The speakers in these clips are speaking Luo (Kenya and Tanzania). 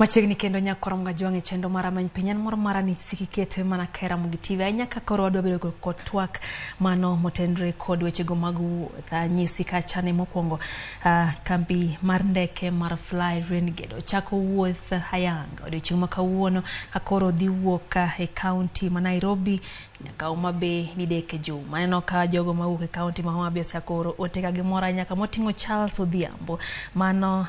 Machiegni kendo nyakorom Gajwang' e chendo mara many pinyan moro mara ni sikiketo mana kera mugitive anya kakoro wadwa bedo kod twak mano motendre kod wechego mag nyisi kachane mokwongo kambi mar ndeke mar Fly Renegade chako wuoth ayanga odiochieng' ma kawuono akoro dhi wuok e county ma Nairobi nyaka Homa Bay ni deke juma neno ka jogo mawuok e county ma Homa Bay osakoro oteka gimora nyaka moting'o Charles Odhiambo mano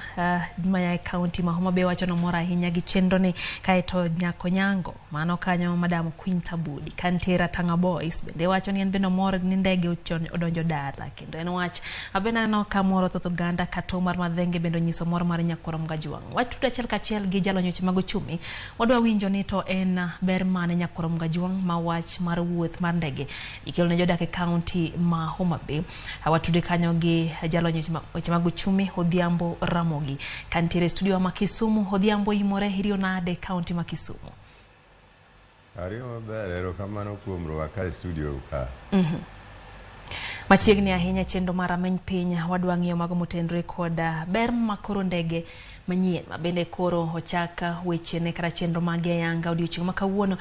maya e county ma Homa Bay wacho no mora ahinya gi chendo ni kaeto nyako nyango mano kanyo Madam Queen Tabudi Kantera Tanga Boys bende wacho ni en beno mor ni ndege odonjo dala kendo en wach abena no kamoro thoth ganda kato mar madhenge bendo nyiso mor mar nyakorom Gajwang' watudo achiel kachiel gi jalo nyoche mag ochumi wadwa winjo ni to en ber mane nyakorom Gajwang' ma wach mar wuoth mar ndege ikelo ne jodak e county ma Homa Bay watude kanyo gi jalo nyoche mag ochumi Odhiambo Ramogi Kantera studio ma Kisumu Odhiambo imore hirio nade county ma Kisumu. Ariyo bere kamano kuom rwaka studio ka. Machiegni ahinya chendo mara many piny wadwa ng'iyo mago motendre koda ber makoro ndege manyien mabende koro ochaka weche ne kara chendo mage yanga odiochieng' ma kawuono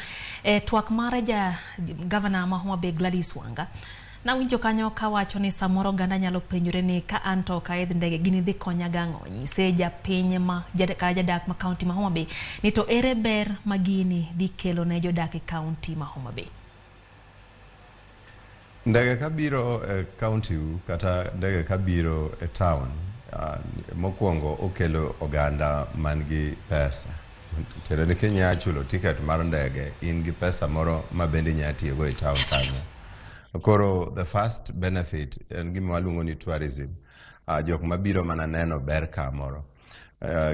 twak mara governor ma Homa Bay Gladys Wanga na winjo kanyo kawacho ni samoro ganda nyalo penjore ni ka anto ka idh ndege gini dhi konya gang'o nyise japiny ma jadak ma county ma Homa Bay ni to ere ber magini dhi kelo ne jodak e county ma Homa Bay. Ndege kabiro e county kata ndege kabiro e town mokwongo okelo oganda mangi pesa tere ni Kenya chulo ticket mar ndege in gi pesa moro mabende nyatiyogo e town kanyo. Koro the first benefit en gima waluongo ni tourism. Jok mabiro mana neno ber kamoro.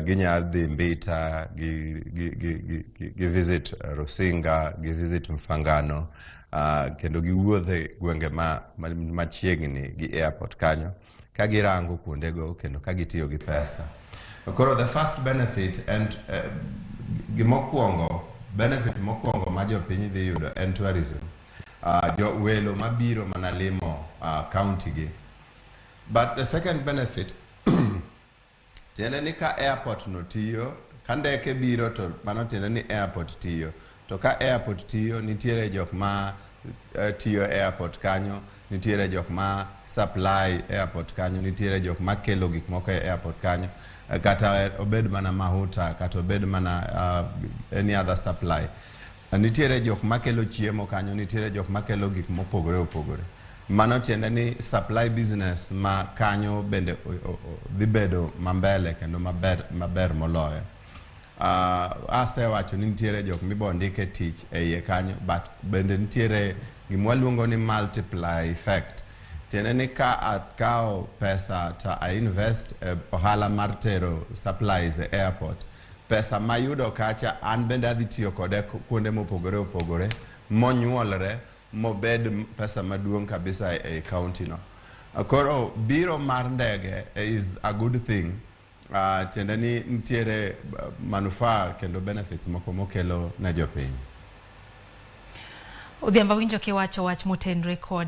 Ginya dhi Mbita, gi visit Rusinga, gi visit Mfangano, kendo gi wuothe gwenge machiegni gi airport kanyo, ka girango kuondego kendo ka gitiyo gi pesa. Koro the first benefit and benefit mokwongo ma jopiny dhi yudo en tourism. Jo welo mabiro mana limo county gi. But the second benefit tiende ni ka airport no tiyo, ka ndeke biro to mano tiende ni airport tiyo. To ka airport tiyo nitiere jok ma tiyo airport kanyo, nitiere jok ma supply airport kanyo, nitiere jok ma kelo gik moko e airport kanyo, kata obed mana mahuta, kata obed mana any other supply. Nitiere jok makelo chiemo kanyo, nitiere jok makelo gik mopogore opogore. Mano tiende ni supply business ma kanyo bende dhi bedo mambele kendo maber moloyo. Asewacho ni nitiere jok mibondike tich e iye kanyo, but bende nitiere gima waluongo ni multiply effect. Tiende ni ka atkawo pesa ta I invest ohala mar tero supplies e airport, pesa mayudo kacha an bende adhi tiyo kode kuonde mopogore opogore monyuolre mobed pesa maduong' kabisa e county no. Koro biro mar ndege is a good thing. Tiende ni nitiere manufaa kendo benefits moko mokelo na jopiny. Odhiambo winjo kiwacho wach motendre kod